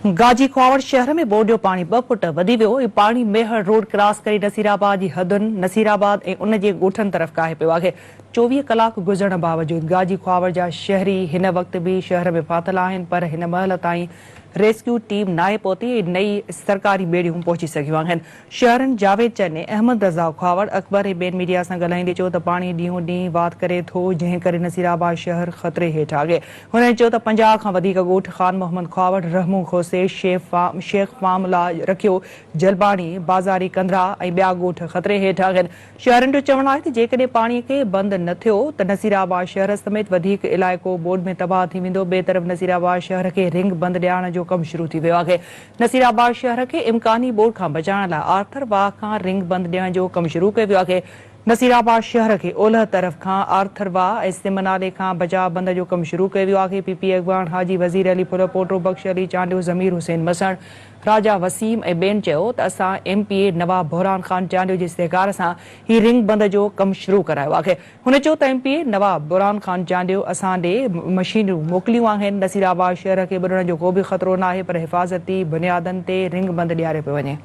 गाजी खुआवड़ शहर में बोर्ड जो पानी 2 फुट वधी वियो। ही पानी मेहर रोड क्रॉस करे नसीराबाद जी हदुन नसीराबाद ऐं उन जे ॻोठनि तरफ़ काहे पियो आहे। 24 कलाक गुज़रण बावजूद गाजी खुआवड़ जा शहरी हिन वक़्त भी शहर में फाथल आहिनि, पर हिन महिल ताईं रेस्क्यू टीम नाहे पहुती। नई सरकारी ॿेड़ियूं पहुची सघियूं आहिनि। शहरनि जावेद चन्द ऐं अहमद रज़ा खुआवड़ अख़बार ऐं ॿियनि मीडिया सां ॻाल्हाईंदे चयो त पाणी ॾींहों ॾींहुं वात करे थो, जंहिं करे नसीराबाद शहर ख़तरे हेठि आहे। हुन चयो त 50 खां वधीक ॻोठ ख़ान मोहम्मद खुआवड़, रहमू खोसे, शेख फामला रखियो, जलबाणी, बाज़ारी कंदरा ऐं ॿिया ॻोठ ख़तरे हेठि आहिनि। शहरनि जो चवणु आहे त जेकॾहिं पाणीअ खे बंदि न थियो त नसीराबाद शहर समेत वधीक इलाइक़ो बोर्ड में तबाह थी वेंदो। ॿिए तरफ़ नसीराबाद शहर खे रिंग बंदि ॾियारण जो कमु शुरू थी वियो आहे। नसीराबाद शहर खे इम्कानी बोर्ड खां बचाइण लाइ आर्थर वाह खां रिंग बंदि ॾियण जो कमु शुरू कयो वियो आहे। नसीराबाद शहर खे ओलह तरफ़ खां आर्थर वाह ऐं सिम नाले खां बचाव बंद जो कमु शुरू कयो वियो आहे। पीपी अॻवान हाजी वज़ीर अली फुल, पोटो बख्श अली चांडियो, ज़मीर हुसैन मसण, राजा वसीम ऐं ॿियनि चयो त असां MPA नवाब बहरान ख़ान चांडियो जे इस्तेकार सां ही रिंग बंद जो कमु शुरू करायो आहे। हुन चयो त MPA नवाब बहरान ख़ान चांडियो असां ॾे मशीनूं मोकिलियूं आहिनि। नसीराबाद शहर खे ॿुॾण जो को बि ख़तरो न आहे, पर हिफ़ाज़ती बुनियादनि ते रिंग बंद ॾियारियो पियो वञे।